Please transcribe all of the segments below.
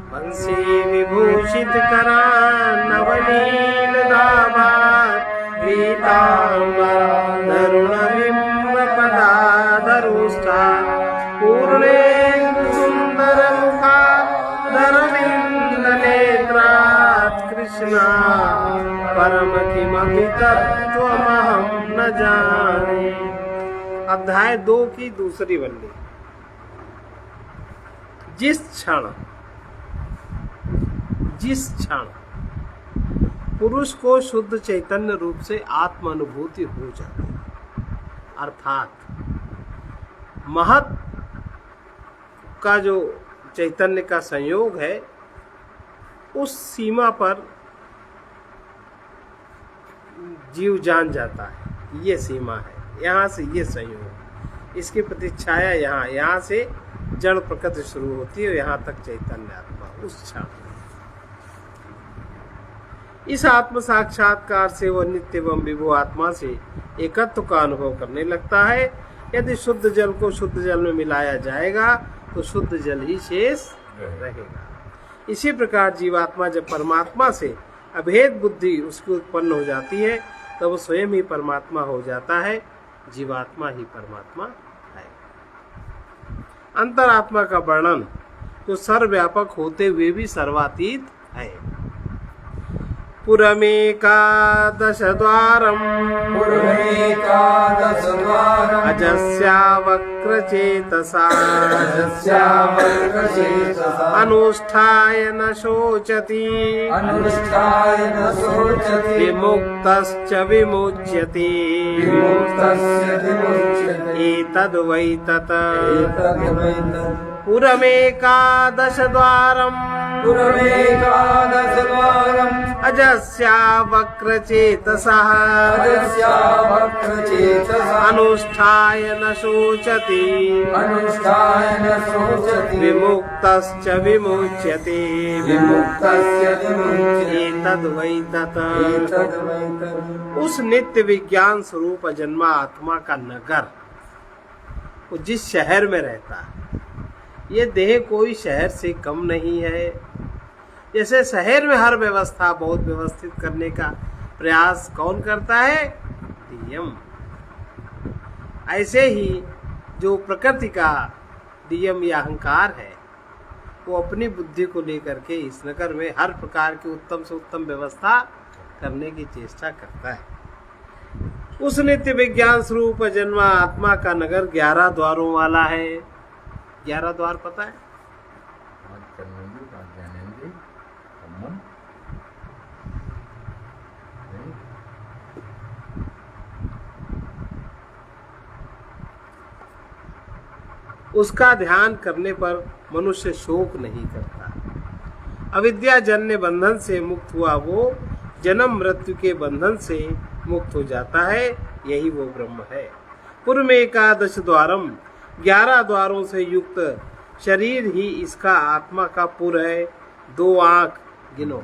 बंसी विभूषित करा नवनील दाभा पीतांबर धरुण बिंब पदाधरुष्टा पूर्णेन्दु सुंदर मुखा धरविंद नेत्रात् कृष्णा परम किमपि तत्त्वमहं न जाने। अध्याय 2 की दूसरी वल्ली। जिस क्षण पुरुष को शुद्ध चैतन्य रूप से आत्म अनुभूति हो जाती है, अर्थात महत का जो चैतन्य का संयोग है, उस सीमा पर जीव जान जाता है ये सीमा है, यहाँ से ये संयोग, इसकी प्रतिच्छाया यहाँ से जड़ प्रकृति शुरू होती है, यहाँ तक चैतन्य आत्मा उस क्षण। इस आत्म साक्षात्कार से वह नित्य एवं विभु आत्मा से एकत्व का अनुभव करने लगता है। यदि शुद्ध जल को शुद्ध जल में मिलाया जाएगा तो शुद्ध जल ही शेष रहेगा। इसी प्रकार जीवात्मा जब परमात्मा से अभेद बुद्धि उसकी उत्पन्न हो जाती है तब वो स्वयं ही परमात्मा हो जाता है, जीवात्मा ही परमात्मा है। अंतरात्मा का वर्णन जो सर्वव्यापक होते हुए भी सर्वातीत है। पुरमेकादशद्वारम् अजस्यावक्रचेतसा अनुष्ठाय न शोचति विमुक्तश्च विमुच्यते एतद्वै तत्। पुरमेकादशद्वारम् अजस्यावक्रचेतसः अनुष्ठाय न शोचति विमुक्तश्च विमुच्यते एतद्वै तत्। उस नित्य विज्ञान स्वरूप अजन्मा आत्मा का नगर वो जिस शहर में रहता है, ये देह कोई शहर से कम नहीं है। जैसे शहर में हर व्यवस्था बहुत व्यवस्थित करने का प्रयास कौन करता है? नियम। ऐसे ही जो प्रकृति का नियम या अहंकार है वो अपनी बुद्धि को लेकर के इस नगर में हर प्रकार की उत्तम से उत्तम व्यवस्था करने की चेष्टा करता है। उस नित्य विज्ञान स्वरूप जन्मा आत्मा का नगर 11 द्वारों वाला है। 11 द्वार पता है? उसका ध्यान करने पर मनुष्य शोक नहीं करता। अविद्या जन्य बंधन से मुक्त हुआ वो जन्म मृत्यु के बंधन से मुक्त हो जाता है, यही वो ब्रह्म है। पूर्व में 11 द्वारम 11 द्वारों से युक्त शरीर ही इसका आत्मा का पुर है। 2 आंख गिनो,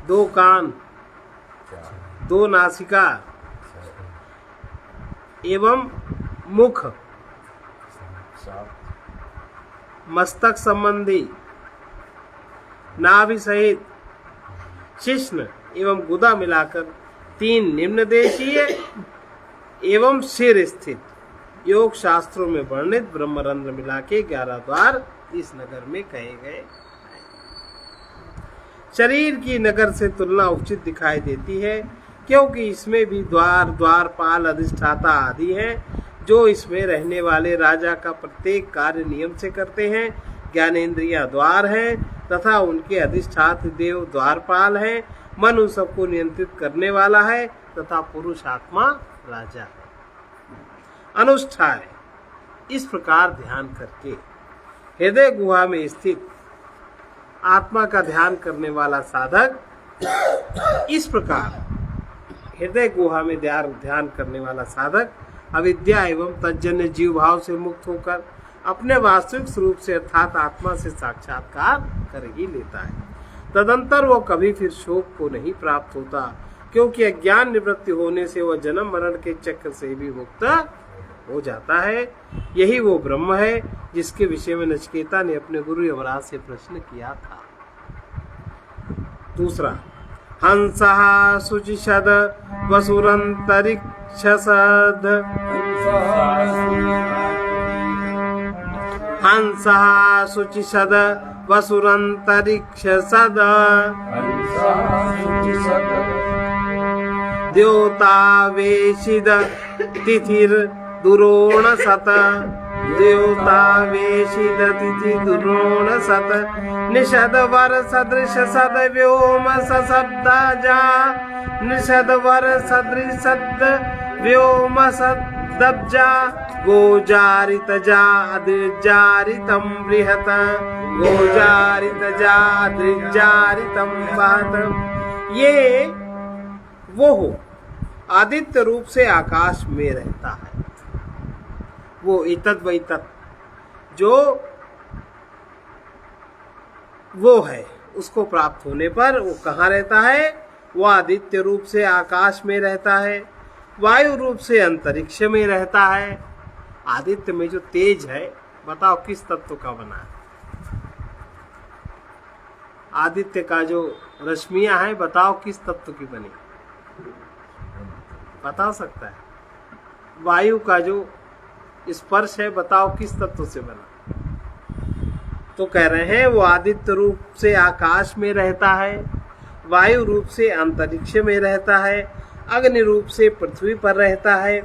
2 कान, 2 नासिका एवं मुख, मस्तक संबंधी नाभि सहित शिश्न एवं गुदा मिलाकर 3 निम्न देशीय एवं सिर स्थित योग शास्त्रों में वर्णित ब्रह्मरंध्र मिला के 11 द्वार इस नगर में कहे गए। शरीर की नगर से तुलना उचित दिखाई देती है क्योंकि इसमें भी द्वार, द्वारपाल, अधिष्ठाता आदि हैं जो इसमें रहने वाले राजा का प्रत्येक कार्य नियम से करते हैं। ज्ञानेंद्रियां द्वार हैं तथा उनके अधिष्ठात देव द्वारपाल हैं। मन उन सबको नियंत्रित करने वाला है तथा पुरुष आत्मा राजा है। अनुष्ठाय इस प्रकार ध्यान करके हृदय गुहा में स्थित आत्मा का ध्यान करने वाला साधक इस प्रकार हृदय गुहा में ध्यान करने वाला साधक अविद्या एवं तज्जन्य जीव भाव से मुक्त होकर अपने वास्तविक स्वरूप से अर्थात आत्मा से साक्षात्कार कर ही लेता है। तदंतर वो कभी फिर शोक को नहीं प्राप्त होता क्योंकि अज्ञान निवृत्ति होने से वह जन्म मरण के चक्र से भी मुक्त हो जाता है। यही वो ब्रह्म है जिसके विषय में नचिकेता ने अपने गुरु यमराज से प्रश्न किया था। दूसरा, हंसः शुचिषद वसुरंतरिक्षसद, हंसः शुचिषद वसुरंतरिक्षसद, द्योतावेशिद तिथिर्दुरोणसत, द्योतावेशिद तिथिर्दुरोणसत, निषदवर सदृश सद व्योम सशब्दजा, निषदवर सदृश सद व्योम सदब्जा, गोजारितजा अद्रिजारितं बृहत, गोजारितजा अद्रिजारितं बहत। ये वो हो आदित्य रूप से आकाश में रहता है। वो इतत व इतत जो वो है उसको प्राप्त होने पर वो कहाँ रहता है? वो आदित्य रूप से आकाश में रहता है, वायु रूप से अंतरिक्ष में रहता है। आदित्य में जो तेज है बताओ किस तत्व का बना है? आदित्य का जो रश्मियां हैं बताओ किस तत्व की बनी? बता सकता है? वायु का जो स्पर्श है बताओ किस तत्व से बना? तो कह रहे हैं वो आदित्य रूप से आकाश में रहता है, वायु रूप से अंतरिक्ष में रहता है, अग्नि रूप से पृथ्वी पर रहता है।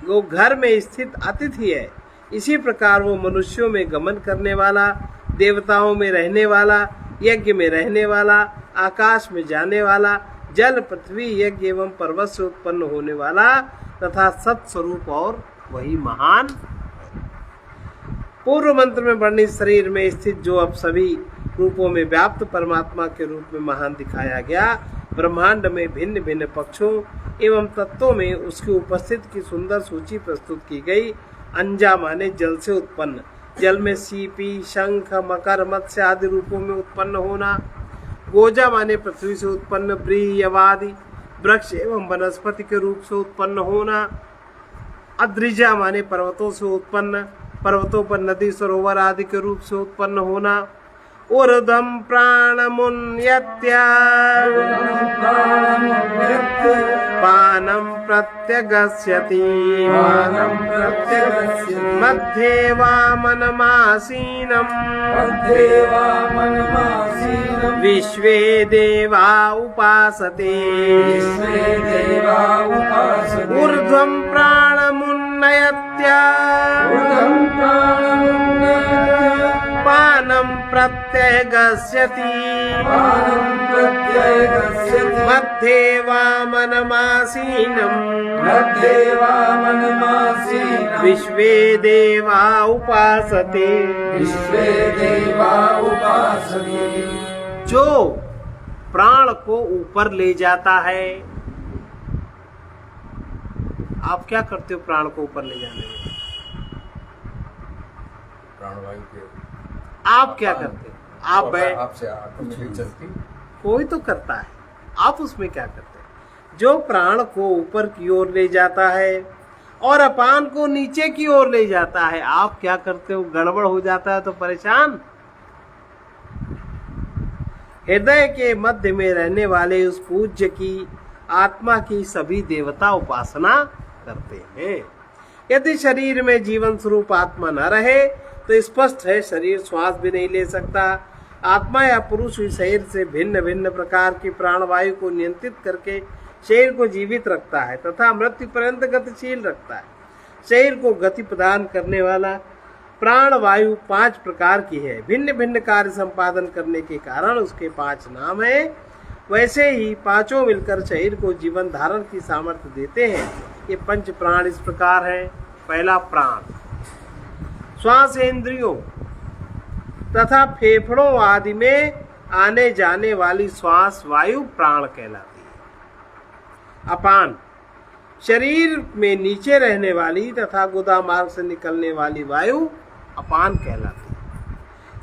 वो घर में स्थित अतिथि है। इसी प्रकार वो मनुष्यों में गमन करने वाला, देवताओं में रहने वाला, यज्ञ में रहने वाला, आकाश में जाने वाला, जल पृथ्वी यज्ञ एवं पर्वत से उत्पन्न होने वाला तथा सत्स्वरूप और वही महान। पूर्व मंत्र में वर्णित शरीर में स्थित जो अब सभी रूपों में व्याप्त परमात्मा के रूप में महान दिखाया गया, ब्रह्मांड में भिन्न भिन्न पक्षों एवं तत्वों में उसकी उपस्थिति की सुंदर सूची प्रस्तुत की गई। अंजा माने जल से उत्पन्न, जल में सीपी, शंख, मकर, मत्स्य आदि रूपों में उत्पन्न होना। गोजा माने पृथ्वी से उत्पन्न ब्रीयवादि वृक्ष एवं वनस्पति के रूप से उत्पन्न होना। अद्रिजा माने पर्वतों से उत्पन्न, पर्वतों पर नदी सरोवर आदि के रूप से उत्पन्न होना। ऊर्ध्वं प्राणमुन्यत्य पानं प्रत्यगस्यति, मध्ये वामनमासीनं विश्वे देवा उपासते। ऊर्ध्वं प्राणमुन्नयत्य पानं प्रत्यगस्यति, मध्ये वामनमासीनं विश्वे देवा उपासते। जो प्राण को ऊपर ले जाता है। आप क्या करते हो प्राण को ऊपर ले जाने में? प्राणवायु के आप क्या करते हो? आप बैठ, आपसे चलती कोई तो करता है, आप उसमें क्या करते हैं? जो प्राण को ऊपर की ओर ले जाता है और अपान को नीचे की ओर ले जाता है, आप क्या करते हो? गड़बड़ हो जाता है तो परेशान। हृदय के मध्य में रहने वाले उस पूज्य की आत्मा की सभी देवता उपासना करते हैं। यदि शरीर में जीवन स्वरूप आत्मा न रहे तो स्पष्ट है शरीर श्वास भी नहीं ले सकता। आत्मा या पुरुष इस शरीर से भिन्न भिन्न प्रकार की प्राणवायु को नियंत्रित करके शरीर को जीवित रखता है तथा मृत्यु पर्यंत गतिशील रखता है। शरीर को गति प्रदान करने वाला प्राणवायु 5 प्रकार की है। भिन्न भिन्न कार्य संपादन करने के कारण उसके 5 नाम है। वैसे ही पांचों मिलकर शरीर को जीवन धारण की सामर्थ्य देते हैं। ये 5 प्राण इस प्रकार है। पहला प्राण श्वास इंद्रियों तथा फेफड़ों आदि में आने जाने वाली श्वास वायु प्राण कहलाती है। अपान शरीर में नीचे रहने वाली तथा गुदा मार्ग से निकलने वाली वायु अपान कहलाती है।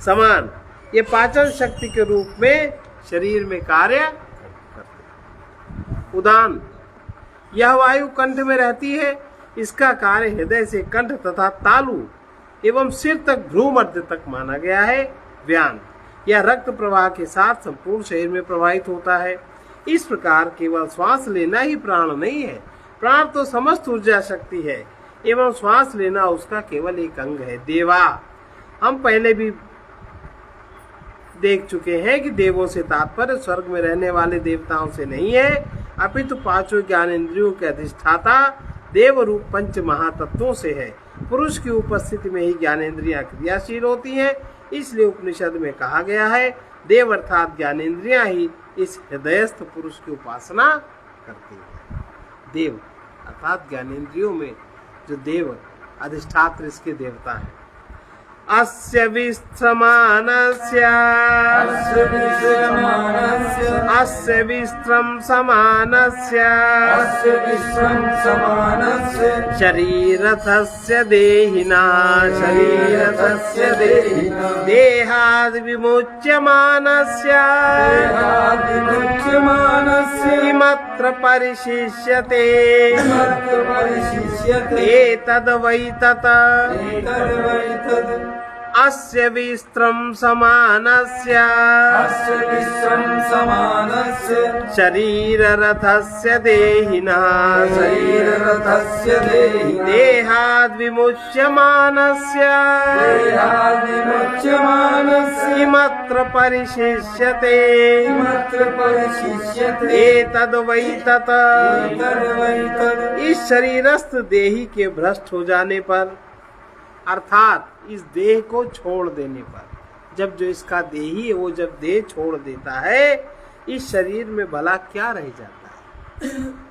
समान ये पाचन शक्ति के रूप में शरीर में कार्य करते हैं। उदान यह वायु कंठ में रहती है इसका कार्य हृदय से कंठ तथा तालु एवं सिर तक भ्रू मध्य तक माना गया है। व्यान यह रक्त प्रवाह के साथ संपूर्ण शरीर में प्रवाहित होता है। इस प्रकार केवल श्वास लेना ही प्राण नहीं है, प्राण तो समस्त ऊर्जा शक्ति है एवं श्वास लेना उसका केवल एक अंग है। देवा हम पहले भी देख चुके हैं कि देवों से तात्पर्य स्वर्ग में रहने वाले देवताओं से नहीं है, अपितु पांचों ज्ञान इंद्रियों के अधिष्ठाता देव रूप पंच महातत्वों से है। पुरुष की उपस्थिति में ही ज्ञानेंद्रियां क्रियाशील होती हैं, इसलिए उपनिषद में कहा गया है देव अर्थात ज्ञानेंद्रियां ही इस हृदयस्थ पुरुष की उपासना करती है। देव अर्थात ज्ञानेंद्रियों में जो देव अधिष्ठात्र इसके देवता है। अस्य विस्त्रमानस्य अस्य विस्त्रम समानस्य शरीरथस्य देहिना देहाद् विमुच्यमानस्य किमत्र परिशिष्यते एतद् वै तत् अस्य विस्त्रम समानस्य शरीररथस्य देहिनः देहाद् विमुच्यमानस्य किमत्र परिशिष्यते एतद् वै तत्। इस शरीरस्थ देही के भ्रष्ट हो जाने पर अर्थात इस देह को छोड़ देने पर, जब जो इसका देही है वो जब देह छोड़ देता है, इस शरीर में भला क्या रह जाता है?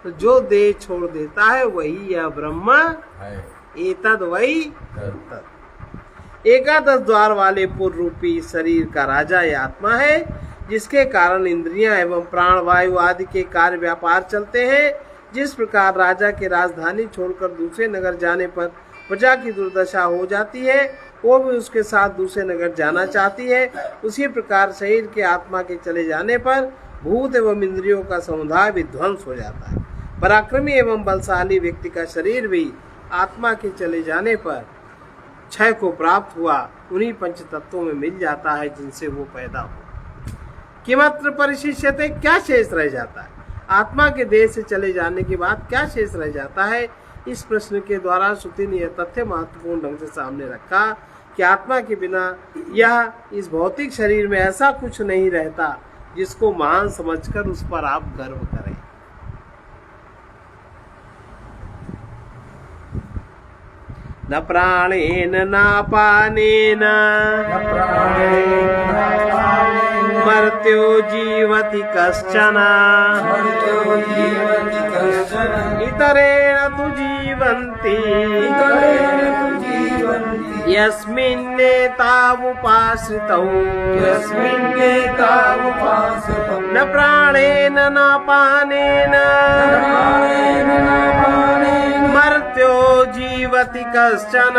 तो जो देह छोड़ देता है वही यह ब्रह्म एतद वही तत्। एकादश द्वार वाले पूर्व रूपी शरीर का राजा यह आत्मा है, जिसके कारण इंद्रियां एवं प्राण वायु आदि के कार्य व्यापार चलते हैं। जिस प्रकार राजा के राजधानी छोड़कर दूसरे नगर जाने पर प्रजा की दुर्दशा हो जाती है, वो भी उसके साथ दूसरे नगर जाना चाहती है, उसी प्रकार शरीर के आत्मा के चले जाने पर भूत एवं इंद्रियों का समुदाय विध्वंस हो जाता है। पराक्रमी एवं बलशाली व्यक्ति का शरीर भी आत्मा के चले जाने पर क्षय को प्राप्त हुआ उन्हीं पंच तत्वों में मिल जाता है जिनसे वो पैदा हो। किमत्र परिशिष्यते, क्या शेष रह जाता है? आत्मा के देह से चले जाने के बाद क्या शेष रह जाता है? इस प्रश्न के द्वारा श्रुति ने यह तथ्य महत्वपूर्ण ढंग से सामने रखा कि आत्मा के बिना यह इस भौतिक शरीर में ऐसा कुछ नहीं रहता जिसको महान समझकर उस पर आप गर्व करें। न प्राणेन नापानेन मर्त्यो जीवति कश्चन इतरेण तु जीवन्ति यस्मिन्नेतावुपाश्रितौ न प्राणेन नापानेन मर्त्यो जीवति कश्चन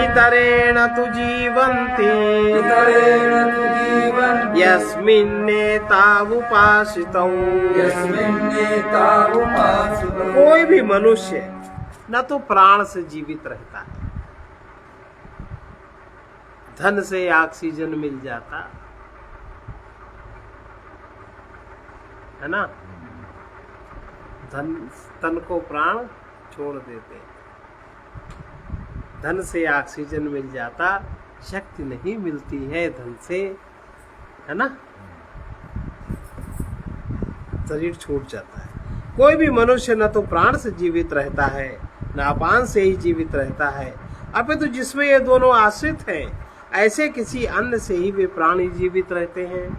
इतरेण तु जीवन्ति यस्मिन्नेतावुपाश्रितौ। कोई भी मनुष्य न तो प्राण से जीवित रहता है, धन से ऑक्सीजन मिल जाता है ना, तन को प्राण छोड़ देते, धन से ऑक्सीजन मिल जाता, शक्ति नहीं मिलती है धन से, है ना, शरीर छूट जाता है। कोई भी मनुष्य न तो प्राण से जीवित रहता है न अपान से ही जीवित रहता है, अपितु जिसमें ये दोनों आश्रित हैं, ऐसे किसी अन्य से ही वे प्राणी जीवित रहते हैं।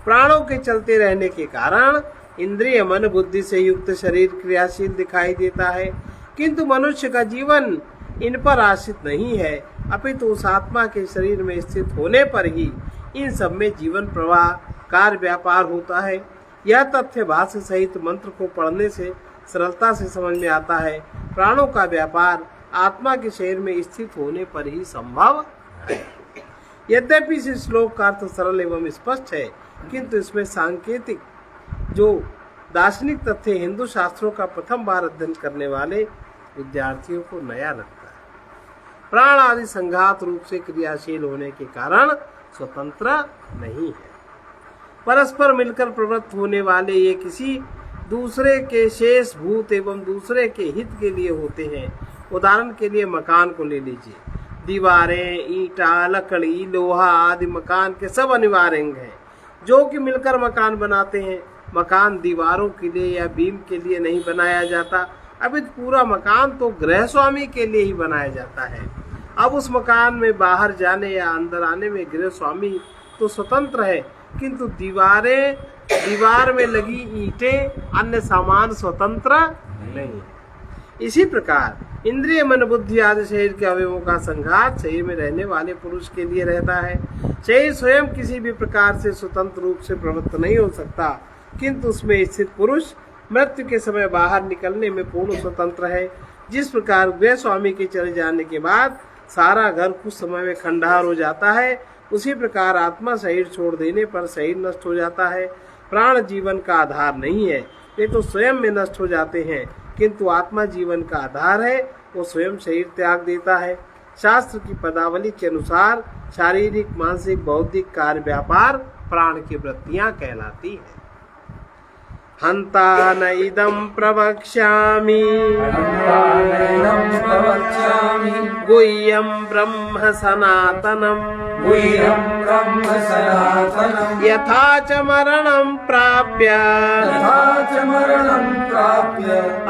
प्राणों के चलते रहने के कारण इंद्रिय मन बुद्धि से युक्त शरीर क्रियाशील दिखाई देता है, किंतु मनुष्य का जीवन इन पर आश्रित नहीं है, अपितु उस आत्मा के शरीर में स्थित होने पर ही इन सब में जीवन प्रवाह कार्य व्यापार होता है। यह तथ्य भाष्य सहित मंत्र को पढ़ने से सरलता से समझ में आता है। प्राणों का व्यापार आत्मा के शरीर में स्थित होने पर ही संभव है। यद्यपि इस श्लोक का अर्थ सरल एवं स्पष्ट है, किंतु इसमें सांकेतिक जो दार्शनिक तथ्य हिंदू शास्त्रों का प्रथम बार अध्ययन करने वाले विद्यार्थियों को नया लगता है। प्राण आदि संघात रूप से क्रियाशील होने के कारण स्वतंत्र नहीं है। परस्पर मिलकर प्रवृत्त होने वाले ये किसी दूसरे के शेष भूत एवं दूसरे के हित के लिए होते हैं। उदाहरण के लिए मकान को ले लीजिए। दीवारें, ईंटा, लकड़ी, लोहा आदि मकान के सब अनिवार्य अंग हैं जो कि मिलकर मकान बनाते हैं। मकान दीवारों के लिए या बीम के लिए नहीं बनाया जाता, अभी पूरा मकान तो गृह स्वामी के लिए ही बनाया जाता है। अब उस मकान में बाहर जाने या अंदर आने में गृह स्वामी तो स्वतंत्र है, किंतु दीवार में लगी ईंटें, अन्य सामान स्वतंत्र नहीं। इसी प्रकार इंद्रिय, मन, बुद्धि आदि शरीर के अवयवों का संघात शरीर में रहने वाले पुरुष के लिए रहता है। शरीर स्वयं किसी भी प्रकार से स्वतंत्र रूप से प्रवृत्त नहीं हो सकता, किंतु उसमें स्थित पुरुष मृत्यु के समय बाहर निकलने में पूर्ण स्वतंत्र है। जिस प्रकार गृह स्वामी के चले जाने के बाद सारा घर कुछ समय में खंडहर हो जाता है, उसी प्रकार आत्मा शरीर छोड़ देने पर शरीर नष्ट हो जाता है। प्राण जीवन का आधार नहीं है, वे तो स्वयं में नष्ट हो जाते हैं, किंतु आत्मा जीवन का आधार है, वो स्वयं शरीर त्याग देता है। शास्त्र की पदावली के अनुसार शारीरिक, मानसिक, बौद्धिक कार्य व्यापार प्राण की वृत्तियां कहलाती है। हंता न इदं प्रवक्ष्यामि गुह्यं ब्रह्म सनातनम् यथा च मरणं प्राप्य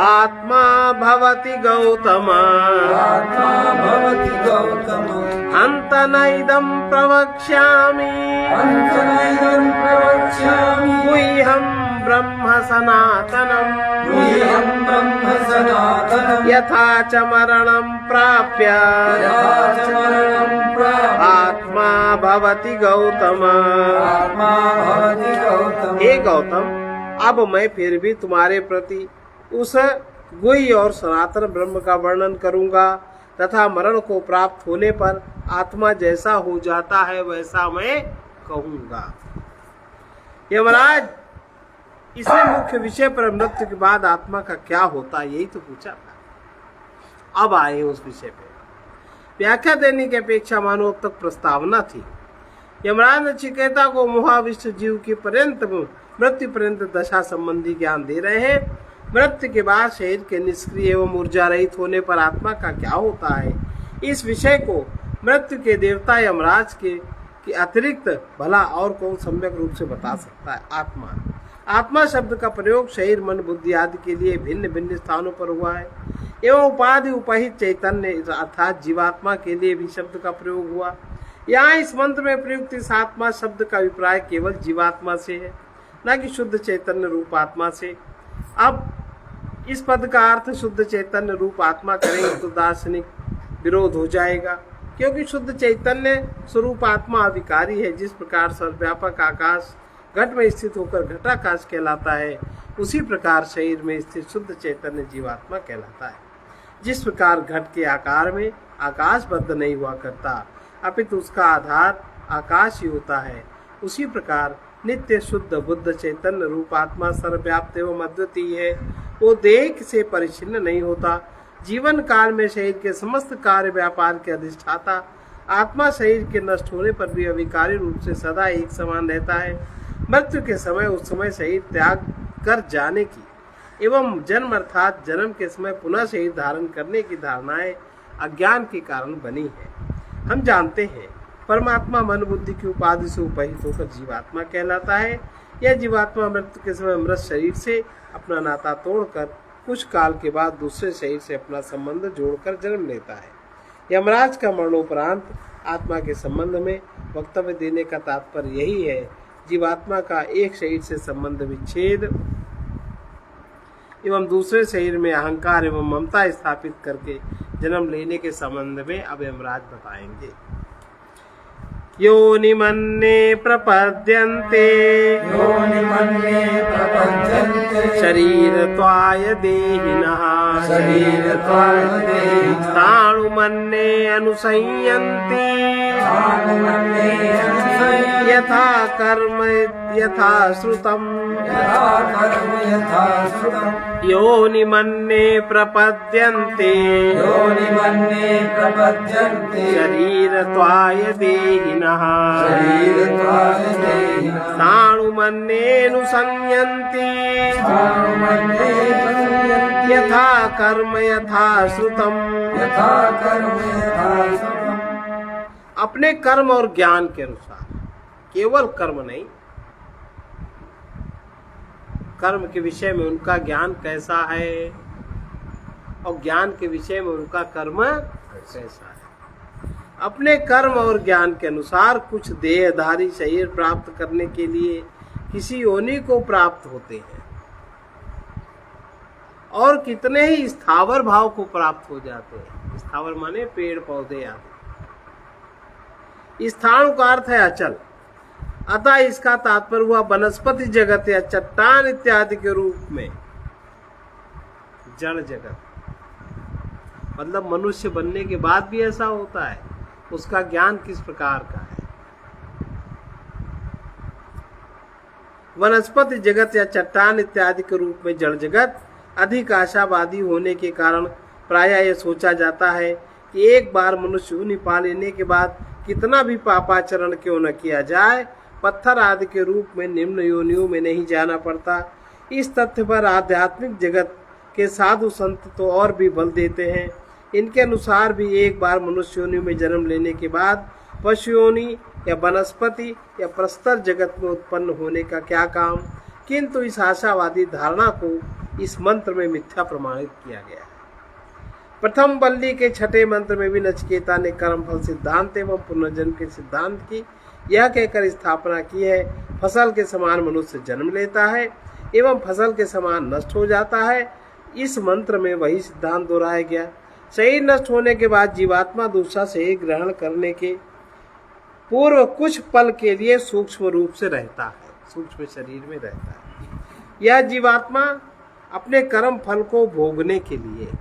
आत्मा भवति गौतम हंत न इदं प्रवक्ष्यामि गुह्यं ब्रह्म सनातनम् यथा च मरणं प्राप्य आत्मा भवति गौतम। हे गौतम, अब मैं फिर भी तुम्हारे प्रति उस गुह्य और सनातन ब्रह्म का वर्णन करूंगा तथा मरण को प्राप्त होने पर आत्मा जैसा हो जाता है वैसा मैं कहूंगा। यमराज, इसमें मुख्य विषय पर मृत्यु के बाद आत्मा का क्या होता है यही तो पूछा था। अब आए उस विषय पे व्याख्या देने की अपेक्षा मानो अब तक प्रस्तावना थी। यमराज नचिकेता को मोहाविष्ट जीव की मृत्यु पर्यंत दशा संबंधी ज्ञान दे रहे हैं। मृत्यु के बाद शरीर के निष्क्रिय एवं ऊर्जा रहित होने पर आत्मा का क्या होता है, इस विषय को मृत्यु के देवता यमराज के अतिरिक्त भला और कौन सम्यक रूप से बता सकता है। आत्मा शब्द का प्रयोग शरीर, मन, बुद्धि आदि के लिए भिन्न भिन्न स्थानों पर हुआ है एवं उपाधि उपहित चैतन्य अर्थात जीवात्मा के लिए भी शब्द का प्रयोग हुआ। यहाँ इस मंत्र में प्रयुक्त इस आत्मा शब्द का अभिप्राय केवल जीवात्मा से है, न कि शुद्ध चैतन्य रूप आत्मा से। अब इस पद का अर्थ शुद्ध चैतन्य रूप आत्मा करेंगे तो दार्शनिक विरोध हो जाएगा, क्योंकि शुद्ध चैतन्य स्वरूप आत्मा अविकारी है। जिस प्रकार सर्वव्यापक आकाश घट में स्थित होकर घटाकाश कहलाता है, उसी प्रकार शरीर में स्थित शुद्ध चैतन्य जीवात्मा कहलाता है। जिस प्रकार घट के आकार में आकाशबद्ध नहीं हुआ करता, अपितु उसका आधार आकाश ही होता है, उसी प्रकार नित्य शुद्ध बुद्ध चैतन्य रूप आत्मा सर्वव्याप्त एवं अद्वितीय है। वो देह से परिच्छिन्न नहीं होता। जीवन काल में शरीर के समस्त कार्य व्यापार के अधिष्ठाता आत्मा शरीर के नष्ट होने पर भी अविकारी रूप से सदा एक समान रहता है। मृत्यु के समय उस समय शरीर त्याग कर जाने की एवं जन्म अर्थात जन्म के समय पुनः शरीर धारण करने की धारणाएं अज्ञान के कारण बनी है। हम जानते हैं परमात्मा मन बुद्धि की उपाधि से उपहित होकर जीवात्मा कहलाता है। यह जीवात्मा मृत्यु के समय मृत शरीर से अपना नाता तोड़कर कुछ काल के बाद दूसरे शरीर से अपना संबंध जोड़कर जन्म लेता है। यमराज का मरणोपरांत आत्मा के संबंध में वक्तव्य देने का तात्पर्य यही है। जीवात्मा का एक शरीर से संबंध विच्छेद एवं दूसरे शरीर में अहंकार एवं ममता स्थापित करके जन्म लेने के संबंध में अब यमराज बताएंगे। योनिमन्ये प्रपद्यन्ते शरीरत्वाय देहिनः स्थाणुमन्ये अनुसंयन्ति यथा कर्म यथा श्रुतम् यथा कर्म यथा श्रुतम् योनिमन्ये प्रपद्यन्ते योनिमन्ये प्रपद्यन्ते शरीरत्वाय देहिनः शरीरत्वाय देहिनः ताणुमन्येऽनुसंयन्ति स्थाणुमन्ये संयन्ति यथा कर्म यथा श्रुतम् यथा कर्म यथा श्रुतम् अपने कर्म और ज्ञान के अनुसार, केवल कर्म नहीं, कर्म के विषय में उनका ज्ञान कैसा है और ज्ञान के विषय में उनका कर्म कैसा है। अपने कर्म और ज्ञान के अनुसार कुछ देहधारी शरीर प्राप्त करने के लिए किसी योनि को प्राप्त होते हैं और कितने ही स्थावर भाव को प्राप्त हो जाते हैं। स्थावर माने पेड़ पौधे आदि। स्थाणु का अर्थ है अचल, अतः इसका तात्पर्य हुआ वनस्पति जगत या चट्टान इत्यादि के रूप में जड़ जगत। मतलब मनुष्य बनने के बाद भी ऐसा होता है, उसका ज्ञान किस प्रकार का है। वनस्पति जगत या चट्टान इत्यादि के रूप में जड़ जगत अधिक आशावादी होने के कारण प्रायः यह सोचा जाता है कि एक बार मनुष्य योनि पा लेने के बाद कितना भी पापाचरण क्यों न किया जाए, पत्थर आदि के रूप में निम्न योनियों में नहीं जाना पड़ता। इस तथ्य पर आध्यात्मिक जगत के साधु संत तो और भी बल देते हैं। इनके अनुसार भी एक बार मनुष्य योनि में जन्म लेने के बाद पशु योनि या वनस्पति या प्रस्तर जगत में उत्पन्न होने का क्या काम, किंतु इस आशावादी धारणा को इस मंत्र में मिथ्या प्रमाणित किया गया है। प्रथम बल्ली के छठे मंत्र में भी नचिकेता ने कर्मफल सिद्धांत एवं पुनर्जन्म के सिद्धांत की यह कहकर स्थापना की है, फसल के समान मनुष्य जन्म लेता है एवं फसल के समान नष्ट हो जाता है। इस मंत्र में वही सिद्धांत दोहराया गया। शरीर नष्ट होने के बाद जीवात्मा दूसरा शरीर ग्रहण करने के पूर्व कुछ पल के लिए सूक्ष्म रूप से रहता है, सूक्ष्म शरीर में रहता है। यह जीवात्मा अपने कर्म फल को भोगने के लिए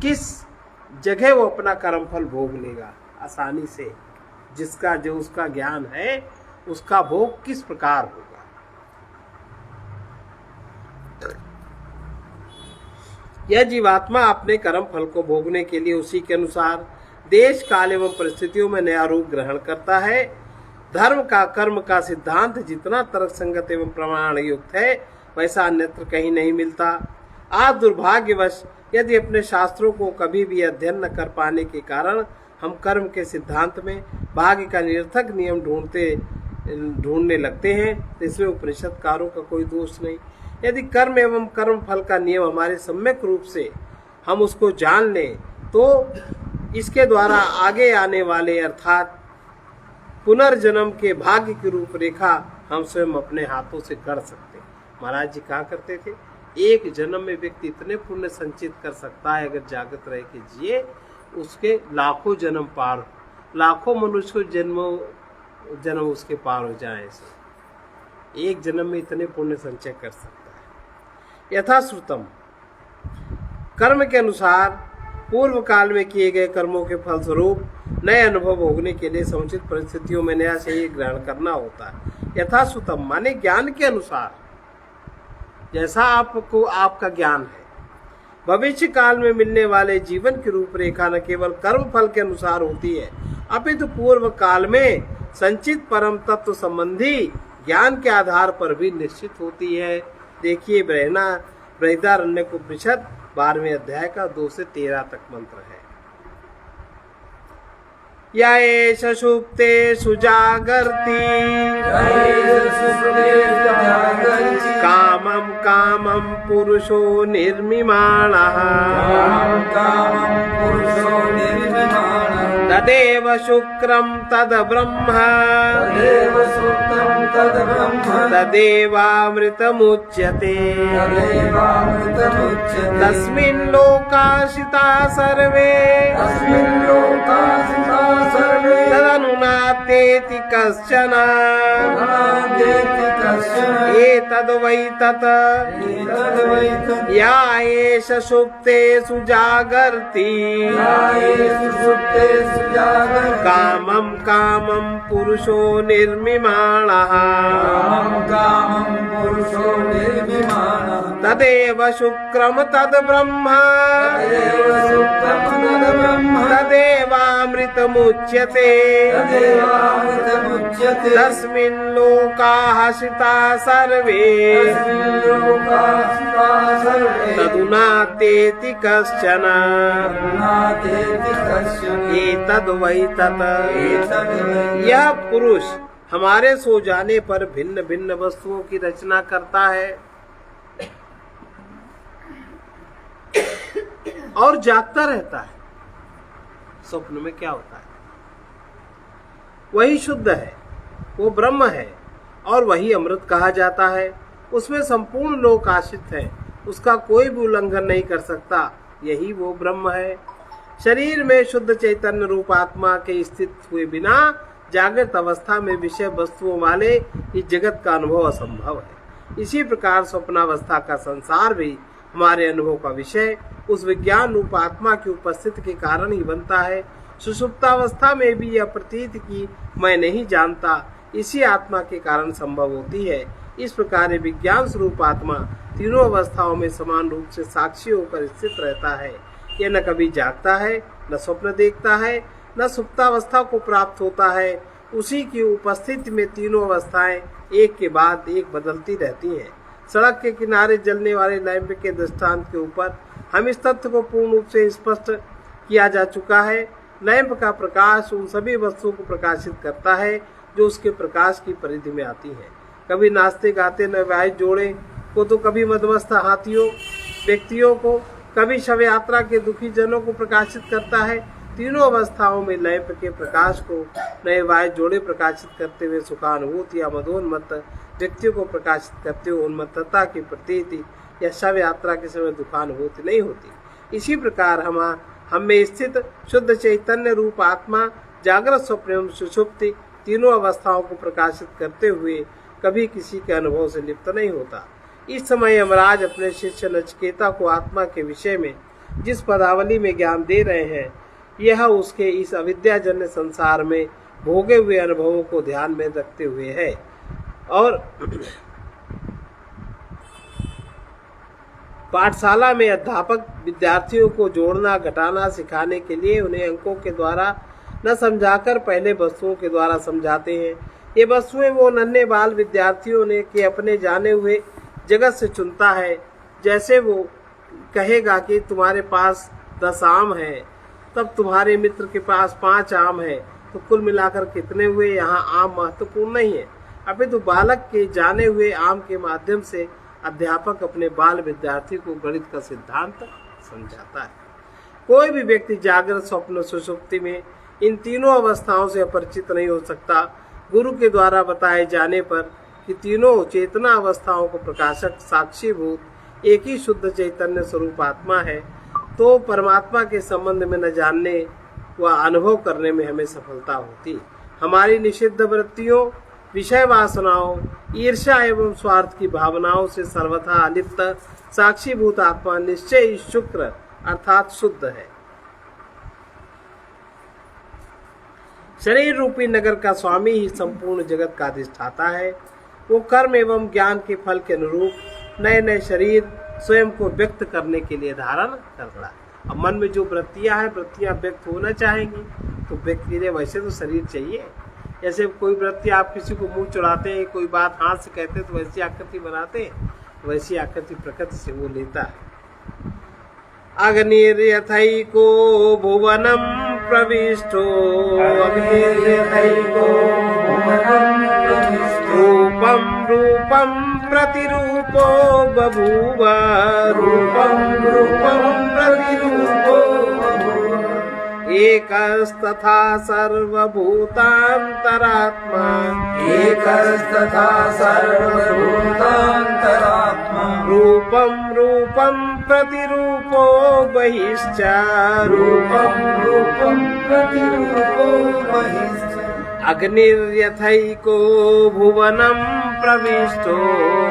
किस जगह वो अपना कर्म फल भोग लेगा आसानी से, जिसका जो उसका ज्ञान है उसका भोग किस प्रकार होगा। यह जीवात्मा अपने कर्म फल को भोगने के लिए उसी के अनुसार देश काल एवं परिस्थितियों में नया रूप ग्रहण करता है। धर्म का कर्म का सिद्धांत जितना तर्क संगत एवं प्रमाण युक्त है वैसा अन्यत्र कहीं नहीं मिलता। आज दुर्भाग्यवश यदि अपने शास्त्रों को कभी भी अध्ययन न कर पाने के कारण हम कर्म के सिद्धांत में भाग्य का निरर्थक नियम ढूंढने लगते हैं, तो इसमें उपनिषदकारों का कोई दोष नहीं। यदि कर्म एवं कर्म फल का नियम हमारे सम्यक रूप से हम उसको जान लें तो इसके द्वारा आगे आने वाले अर्थात पुनर्जन्म के भाग्य की रूपरेखा हम स्वयं अपने हाथों से गढ़ सकते हैं। महाराज जी कहा करते थे, एक जन्म में व्यक्ति इतने पुण्य संचित कर सकता है अगर जागृत रह के जिए, उसके लाखों जन्म पार, लाखों मनुष्य जन्म उसके पार हो जाए। एक जन्म में इतने पुण्य संचय कर सकता है। यथाश्रुतम कर्म के अनुसार पूर्व काल में किए गए कर्मों के फलस्वरूप नए अनुभव भोगने के लिए समुचित परिस्थितियों में नया शरीर ग्रहण करना होता है। यथाश्रुतम माने ज्ञान के अनुसार, जैसा आपको आपका ज्ञान है। भविष्य काल में मिलने वाले जीवन की रूपरेखा न केवल कर्म फल के अनुसार होती है अपितु पूर्व काल में संचित परम तत्व संबंधी ज्ञान के आधार पर भी निश्चित होती है। देखिए बृहदारण्यक उपनिषद 12वें अध्याय का 2 से 13 तक मंत्र है। या एष सुप्ते सुजागर्ति कामं कामं पुरुषो निर्मिमाणः तदेव शुक्रं तद ब्रह्म तदेवामृतमुच्यते तस्मिन् लोकाशिता सर्वे तदनुनात्यं देति कश्चन देति कश्चन एतद्वै तत् एतद्वै तत् या एष सुप्तेषु जागर्ति यायेषु सुप्तेषु जागर्ति कामं कामं पुरुषो निर्मिमाणः कामं पुरुषो निर्मिमाणः तदेव शुक्रम तद् ब्रह्म तदेव सुप्तं तद्ब्रह्म तदेवामृतमुच्यते तदेवामृतमुच्यते तस्मिन् लोकाः स्थिता सर्वे तस्मिन् लोकाः स्थिताः सर्वे तदुनातेति कश्चन नातेति कश्चन एतद्वै तत् एतद्वै यह पुरुष हमारे सो जाने पर भिन्न भिन्न वस्तुओं की रचना करता है और जागता रहता है। स्वप्न में क्या होता है? वही शुद्ध है, वो ब्रह्म है और वही अमृत कहा जाता है। उसमें संपूर्ण लोक आश्रित है, उसका कोई भी उल्लंघन नहीं कर सकता। यही वो ब्रह्म है। शरीर में शुद्ध चैतन्य रूप आत्मा के स्थित हुए बिना जागृत अवस्था में विषय वस्तुओं वाले इस जगत का अनुभव असंभव है। इसी प्रकार स्वप्नावस्था का संसार भी हमारे अनुभव का विषय उस विज्ञान रूप आत्मा की उपस्थिति के कारण ही बनता है। सुषुप्तावस्था में भी यह प्रतीत की मैं नहीं जानता, इसी आत्मा के कारण संभव होती है। इस प्रकार विज्ञान स्वरूप आत्मा तीनों अवस्थाओं में समान रूप से साक्षी होकर स्थित रहता है। यह न कभी जागता है, न स्वप्न देखता है, न सुप्तावस्था को प्राप्त होता है। उसी की उपस्थिति में तीनों अवस्थाएं एक के बाद एक बदलती रहती हैं। सड़क के किनारे जलने वाले लैंप के दृष्टांत के ऊपर हम इस तथ्य को पूर्ण रूप से स्पष्ट किया जा चुका है। लैंप का प्रकाश उन सभी वस्तुओं को प्रकाशित करता है जो उसके प्रकाश की परिधि में आती है। कभी नाचते गाते नवविवाहित जोड़े को, तो कभी मदमस्त हाथियों व्यक्तियों को, कभी शव यात्रा के दुखी जनों को प्रकाशित करता है। तीनों अवस्थाओं में लैंप के प्रकाश को नवविवाहित जोड़े प्रकाशित करते हुए सुखानुभूति या मदोन्मत्त व्यक्तियों को प्रकाशित करते हुए उन्मत्तता की प्रतीति या शव यात्रा के समय दुखानुभूति नहीं होती। इसी प्रकार हम में स्थित शुद्ध चैतन्य रूप आत्मा जागृत स्वप्न एवं सुषुप्ति तीनों अवस्थाओं को प्रकाशित करते हुए कभी किसी के अनुभव से लिप्त नहीं होता। इस समय यमराज अपने शिष्य नचिकेता को आत्मा के विषय में जिस पदावली में ज्ञान दे रहे हैं, यह उसके इस अविद्याजन्य संसार में भोगे हुए अनुभवों को ध्यान में रखते हुए है। और पाठशाला में अध्यापक विद्यार्थियों को जोड़ना घटाना सिखाने के लिए उन्हें अंकों के द्वारा न समझाकर पहले वस्तुओं के द्वारा समझाते हैं। ये वस्तुएं वो नन्हे बाल विद्यार्थियों ने के अपने जाने हुए जगत से चुनता है। जैसे वो कहेगा कि तुम्हारे पास 10 आम है, तब तुम्हारे मित्र के पास 5 आम है, तो कुल मिलाकर कितने हुए? यहाँ आम महत्वपूर्ण नहीं है, अपितु बालक के जाने हुए आम के माध्यम से अध्यापक अपने बाल विद्यार्थी को गणित का सिद्धांत समझाता है। कोई भी व्यक्ति जागृत स्वप्न सुषुप्ति में इन तीनों अवस्थाओं से अपरिचित नहीं हो सकता। गुरु के द्वारा बताए जाने पर कि तीनों चेतना अवस्थाओं को प्रकाशक साक्षीभूत एक ही शुद्ध चैतन्य स्वरूप आत्मा है, तो परमात्मा के संबंध में न जानने व अनुभव करने में हमें सफलता होती। हमारी निषिद्ध वृत्तियों, विषय वासनाओं, ईर्ष्या एवं स्वार्थ की भावनाओं से सर्वथा अलिप्त साक्षीभूत आत्मा निश्चय ही शुक्र अर्थात शुद्ध है। शरीर रूपी नगर का स्वामी ही संपूर्ण जगत का अधिष्ठाता है। वो कर्म एवं ज्ञान के फल के अनुरूप नए नए शरीर स्वयं को व्यक्त करने के लिए धारण कर रहा है। अब मन में जो वृत्तियां हैं, वृत्तियां व्यक्त होना चाहेंगी, तो व्यक्ति ने वैसे तो शरीर चाहिए। जैसे कोई वृत्ति आप किसी को मुंह चढ़ाते हैं, कोई बात हाथ से कहते हैं, तो वैसी आकृति बनाते हैं, वैसी आकृति प्रकृति से वो लेता है। अग्निर्यथैको भुवनं प्रविष्टो अग्निर्यथैको भुवनं प्रविष्टो रूपं रूपं प्रतिरूपो बभूव रूपं रूपं प्रतिरूपो एकस्तथा सर्वभूतान्तरात्मा एकस्तथा सर्वभूतान्तरात्मा रूपं रूपं प्रतिरूपो बहिश्च रूपं रूपं प्रतिरूपो बहिश्च अग्निर्यथैको भुवनं प्रविष्टो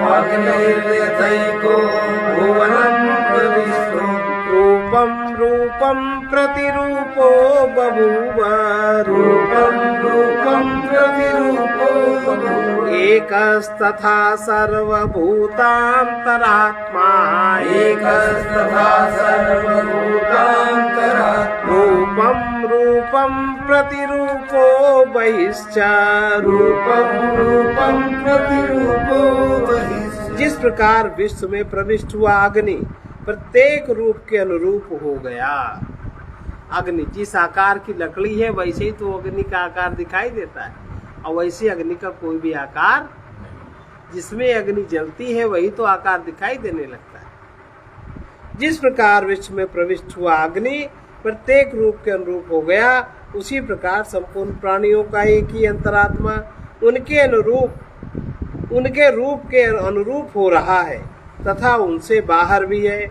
अग्निर्यथैको भुवनं प्रविष्टो रूपं रूपं प्रतिरूपो बभूव रूपं रूपं प्रतिरूपो बभूव एकस्तथा सर्वभूतान्तरात्मा एकस्तथा सर्वभूतान्तरात्मा रूपं रूपं प्रतिरूपो बहिश्च रूपं रूपं प्रतिरूपो बहिश्च जिस प्रकार विश्व में प्रविष्ट हुआ अग्नि प्रत्येक रूप के अनुरूप हो गया। अग्नि जिस आकार की लकड़ी है वैसे ही तो अग्नि का आकार दिखाई देता है, और वैसे अग्नि का कोई भी आकार, जिसमें अग्नि जलती है वही तो आकार दिखाई देने लगता है। जिस प्रकार विश्व में प्रविष्ट हुआ अग्नि प्रत्येक रूप के अनुरूप हो गया, उसी प्रकार संपूर्ण प्राणियों का एक ही अंतरात्मा उनके रूप के अनुरूप हो रहा है तथा उनसे बाहर भी है।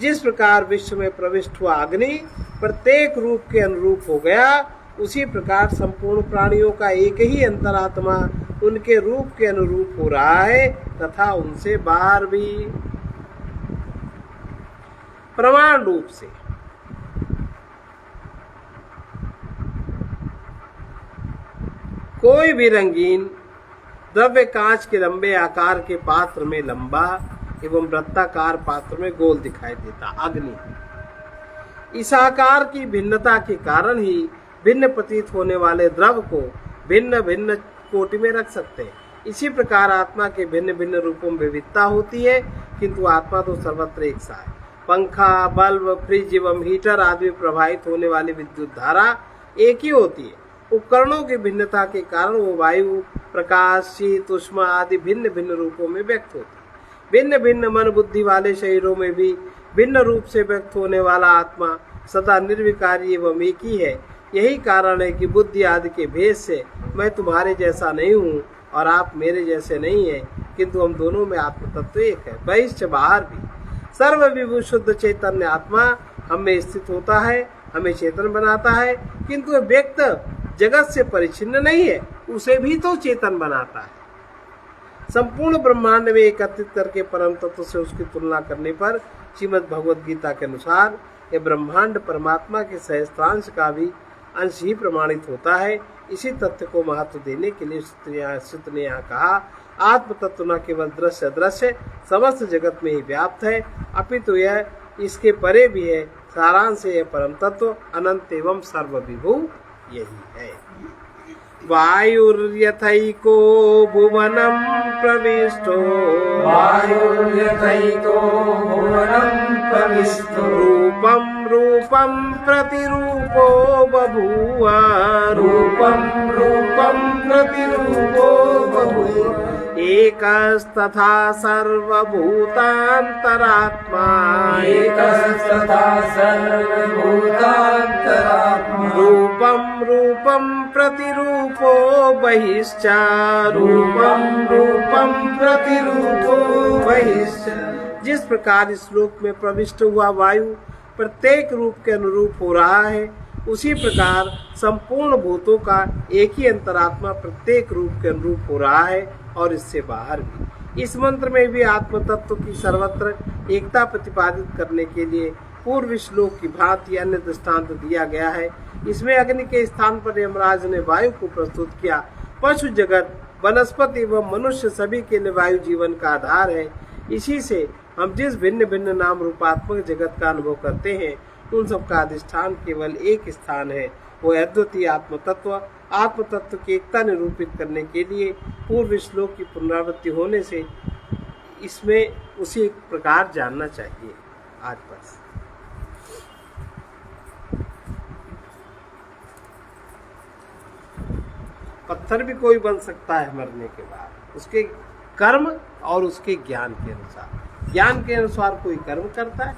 जिस प्रकार विश्व में प्रविष्ट हुआ अग्नि प्रत्येक रूप के अनुरूप हो गया, उसी प्रकार संपूर्ण प्राणियों का एक ही अंतरात्मा उनके रूप के अनुरूप हो रहा है तथा उनसे बाहर भी। प्रमाण रूप से कोई भी रंगीन द्रव्य कांच के लंबे आकार के पात्र में लंबा एवं वृत्ताकार पात्र में गोल दिखाई देता। अग्नि इस आकार की भिन्नता के कारण ही भिन्न प्रतीत होने वाले द्रव को भिन्न भिन्न कोटि में रख सकते हैं। इसी प्रकार आत्मा के भिन्न भिन्न रूपों में विविधता होती है, किंतु आत्मा तो सर्वत्र एक सा है। पंखा, बल्ब, फ्रिज एवं हीटर आदि में प्रवाहित होने वाली विद्युत धारा एक ही होती है। उपकरणों की भिन्नता के कारण वो वायु, प्रकाश, शीत, उष्मा आदि भिन्न भिन्न रूपों में व्यक्त होती है। भिन्न भिन्न मन बुद्धि वाले शरीरों में भी भिन्न रूप से व्यक्त होने वाला आत्मा सदा निर्विकारी एवं एक ही है। यही कारण है कि बुद्धि आदि के भेद से मैं तुम्हारे जैसा नहीं हूँ और आप मेरे जैसे नहीं है, किंतु हम दोनों में आत्म तत्व एक है। बहिष्ठ बाहर भी सर्व विभु शुद्ध चैतन्य आत्मा हम में स्थित होता है, हमें चेतन बनाता है, किंतु व्यक्त जगत से परिचिन्न नहीं है, उसे भी तो चेतन बनाता है। संपूर्ण ब्रह्मांड में एकत्रित करके परम तत्व से उसकी तुलना करने पर श्रीमद् भगवद गीता के अनुसार यह ब्रह्मांड परमात्मा के सहस्त्रांश का भी अंश ही प्रमाणित होता है। इसी तथ्य को महत्व देने के लिए श्रुति ने यहाँ कहा, आत्म तत्व न केवल दृश्य दृश्य समस्त जगत में ही व्याप्त है, अपितु यह इसके परे भी है। सारांश यह परम तत्व अनंत एवं सर्वविभु यही है। वायुर्यथैको भुवनं प्रविष्टो वायुर्यथैको भुवनं प्रविष्टो रूपं रूपं प्रतिरूपो बभूव रूपं रूपं प्रतिरूपो बभूव एकस्तथा सर्वभूतान्तरात्मा एकस्तथा सर्वभूतान्तरात्मा रूपं रूपं प्रतिरूपो बहिश्च रूपं रूपं प्रतिरूपो बहिश्च जिस प्रकार इस लोक में प्रविष्ट हुआ वायु प्रत्येक रूप के अनुरूप हो रहा है, उसी प्रकार संपूर्ण भूतों का एक ही अंतरात्मा प्रत्येक रूप के अनुरूप हो रहा है और इससे बाहर भी। इस मंत्र में भी आत्म तत्व की सर्वत्र एकता प्रतिपादित करने के लिए पूर्व श्लोक की भांति अन्य दृष्टांत दिया गया है। इसमें अग्नि के स्थान पर यमराज ने वायु को प्रस्तुत किया। पशु जगत, वनस्पति एवं मनुष्य सभी के लिए वायु जीवन का आधार है। इसी से हम जिस भिन्न भिन्न नाम रूपात्मक जगत का अनुभव करते हैं, उन सब का अधिष्ठान केवल एक स्थान है, वो अद्वितीय आत्म तत्व। आत्म तत्व की एकता निरूपित करने के लिए पूर्व श्लोक की पुनरावृत्ति होने से इसमें उसी प्रकार जानना चाहिए। आज बस पत्थर भी कोई बन सकता है मरने के बाद, उसके कर्म और उसके ज्ञान के अनुसार। ज्ञान के अनुसार कोई कर्म करता है,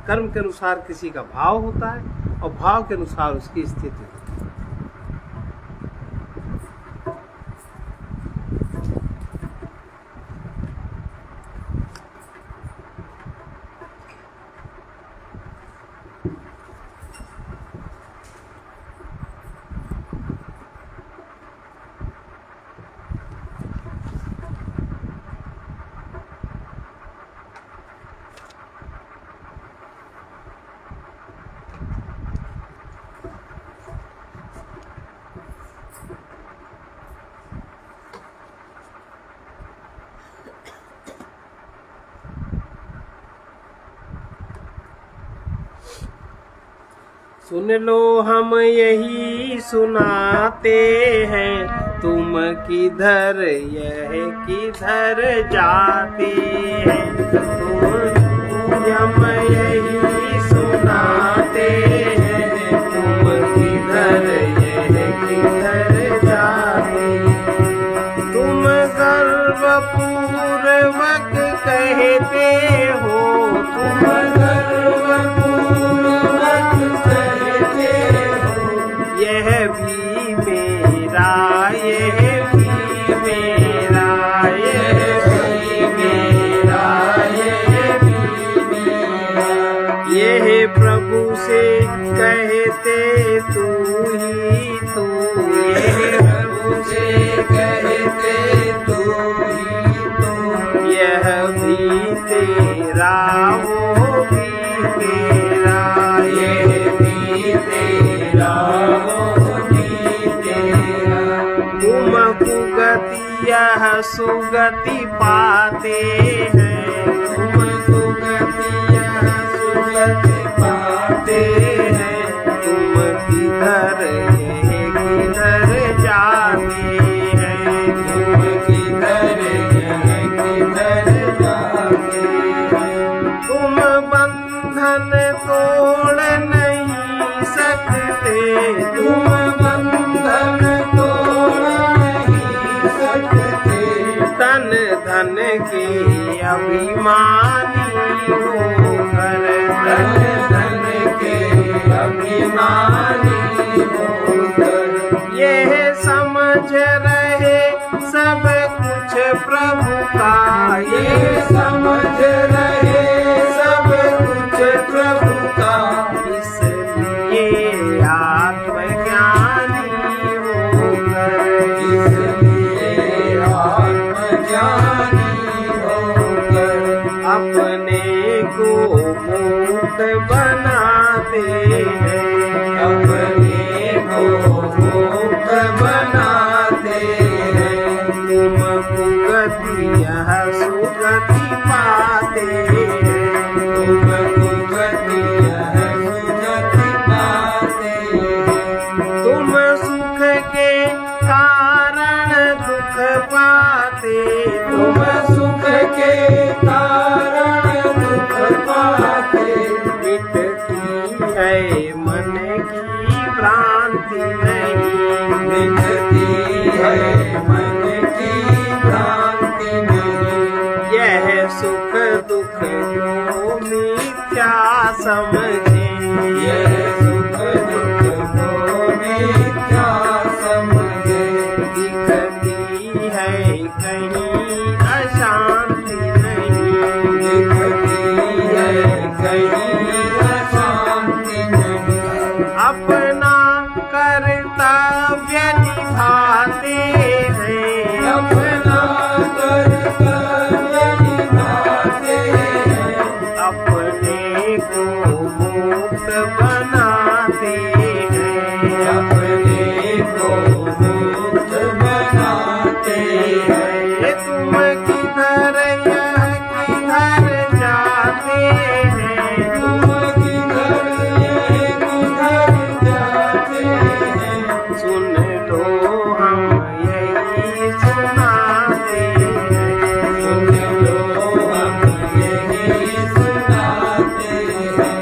कर्म के अनुसार किसी का भाव होता है और भाव के अनुसार उसकी स्थिति होती है। सुन लो हम यही सुनाते हैं, तुम किधर यह किधर जाते हैं। हम यही सुनाते हैं, तुम किधर यह किधर जाते हैं। तुम गर्वपूर्वक कहते हो, तुम गर्वपूर्वक कहते हो, यह भी मेरा, यह भी मेरा, यह भी मेरा, यह भी मेरा। यह प्रभु से कहते तू ही तू, यह प्रभु से कहते तू ही तू, यह भी तेरा, वो भी तेरा, यह भी तेरा, वो भी तेरा। तुम कुगति यह सुगति पाते हैं, तुम सुगति यह सुगति पाते हैं। तुम किधर यह किधर जाते हैं, तुम किधर यह किधर जाते हैं। तुम बंधन तोड़ नहीं सकते, तुम बंधन तोड़ नहीं सकते। तन धन के अभिमानी होकर, तन धन के अभिमानी होकर, यह समझ रहे सब कुछ प्रभु का, ये समझ रहे सब कुछ प्रभु का। इसलिए आत्मज्ञानी होकर, इसलिए आत्मज्ञानी होकर, अपने को मुक्त बनाते हैं, अपने को मुक्त बनाते हैं। तुम कुगति यह सुगति पाते हैं, तुम कुगति यह सुगति पाते हैं। तुम सुख के कारण दुख पाते, तुम सुख के कारण दुख पाते। मिटती है मन की भ्रांति नहीं, मिटती है मन की भ्रांति नहीं। यह सुख दुख को मिथ्या समझे, यह सुख दुख को मिथ्या समझे। दिखती है कहीं अशांति नहीं, दिखती है कहीं अशांति नहीं। अपना कर्तव्य निभाते हैं, अपना कर्तव्य निभाते हैं। अपने को मुक्त बनाते हैं, अपने को मुक्त बनाते हैं। तुम किधर यह किधर जाते हैं, तुम किधर यह किधर जाते हैं। सुन लो हम यही सुनाते हैं, सुन लो हम यही सुनाते हैं।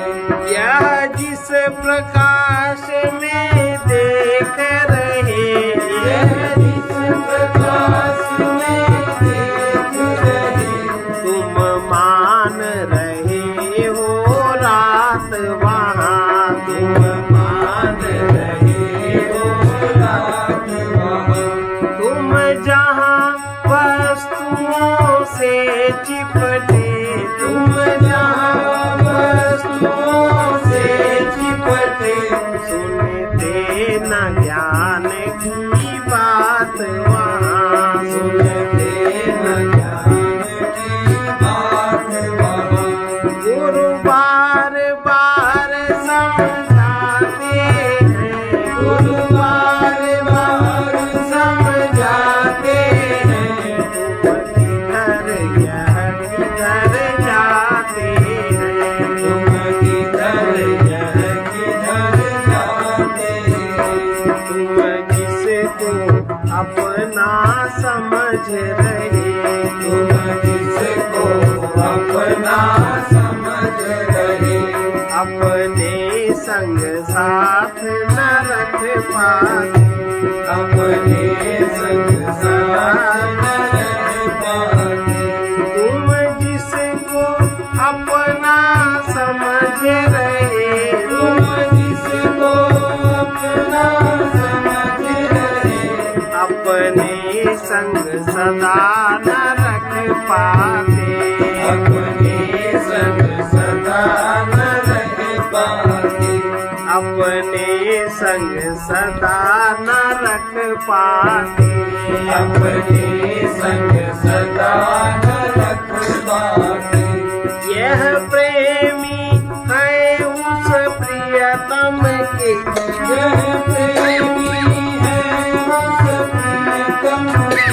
यह जिस प्रकाश में देख रहे, यह जिस प्रकाश में देख रहे। तुम मान रहे हो रात वहाँ, तुम मान रहे हो रात वहाँ। तुम जहाँ वस्तुओं से चिपटे, तुम जहाँ वस्तुओं से चिपटे। सुनते न ज्ञान की बात वहाँ, सुनते न ज्ञान की बात वहाँ। गुरु बार बार समझाते हैं, गुरु बार बार समझाते हैं। तुम किधर यह किधर जाते हैं, तुम किधर यह किधर जिसको अपना समझ रहे, तुम जिसको अपना समझ रहे, अपने संग साथ न रख पाते, अपने संग साथ न रह पाते। तुम जिसको अपना समझ रहे, तुम जिसको अपना समझ रहे, अपने संग सदा न रख पाते, अपने संग सदा न रह पाते, अपने संग सदा न रख पाते, अपने संग सदा न रख पाते। यह प्रेमी है उस प्रियतम के, यह प्रेमी है उस प्रियतम के,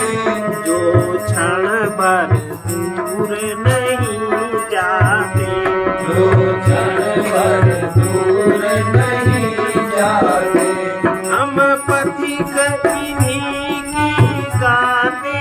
जो क्षण भर दूर नहीं जाते, जो क्षण भर दूर नहीं जाते। हम पथिक इन्हीं की गाते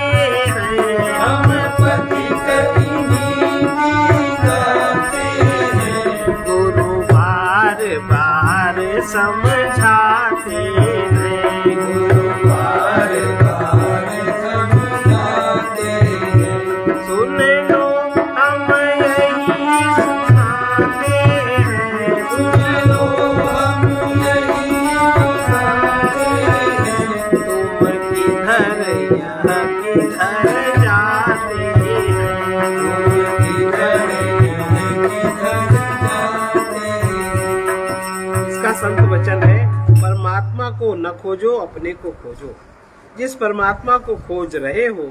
हैं, हम पथिक इन्हीं की गाते हैं, गुरु बार बार समझाते हैं, गुरु बार बार समझाते हैं। सुन लो हम यही सुनाते हैं, सुन लो हम यही सुनाते हैं, तुम किधर यह किधर जाते हैं, तुम किधर यह किधर जाते हैं। इसका संत वचन है, परमात्मा को न खोजो अपने को खोजो। जिस परमात्मा को खोज रहे हो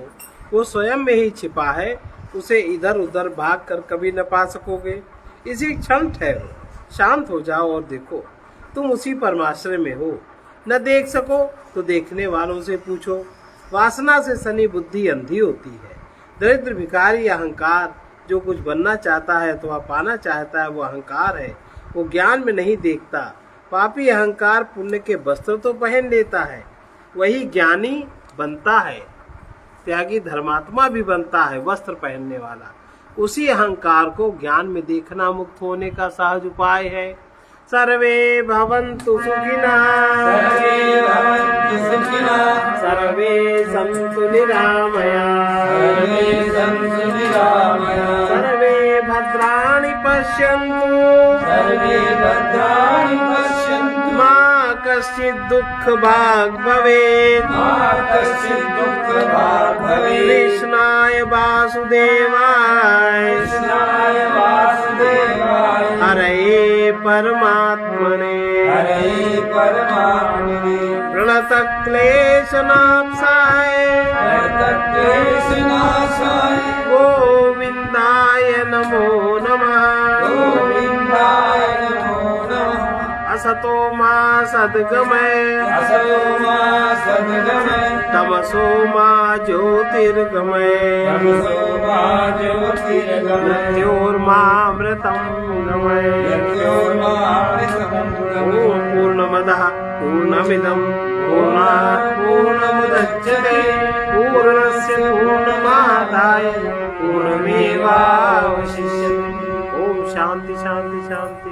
वो स्वयं में ही छिपा है, उसे इधर उधर भाग कर कभी न पा सकोगे। इसी क्षण ठहरो, शांत हो जाओ और देखो तुम उसी परमाश्रय में हो। न देख सको तो देखने वालों से पूछो। वासना से सनी बुद्धि अंधी होती है। दरिद्र भिखारी अहंकार जो कुछ बनना चाहता है अथवा पाना चाहता है वो अहंकार है, वो ज्ञान में नहीं देखता। पापी अहंकार पुण्य के वस्त्र तो पहन लेता है, वही ज्ञानी बनता है। त्यागी धर्मात्मा भी बनता है वस्त्र पहनने वाला। उसी अहंकार को ज्ञान में देखना मुक्त होने का सहज उपाय है। सर्वे भवन्तु सुखिनः, सर्वे भवन्तु सुखिनः, सर्वे सन्तु निरामयाः, सर्वे सन्तु निरामयाः, सर्वे भद्राणि पश्यन्तु, सर्वे भद्राणि पश्यन्तु, मा कश्चित् दुःख भाग् भवेत्। मा कश्चित् दुःख भाग् भवेत्। कृष्णाय वासुदेवाय, कृष्णाय वासुदेवाय, हरये परमात्मने, हरे परमात्मने, प्रणतक्लेशनाशाय, क्लेशनाशाय, गोविन्दाय नमो नमः। गोविन्दाय नमो नमः। असतो मा सद्गमय, असतो मा सद्गमय, तमसो मा ज्योतिर्गमय, तमसो मा ज्योतिर्गमय, मृत्योर्मामृतं गमय। मृत्योर्मामृतं गमय। ॐ पूर्णमदः पूर्णमिदं पूर्णात् पूर्णमुदच्यते पूर्णस्य पूर्णमादाय पूर्णमेवावशिष्यते। ओम शांति शांति शांति।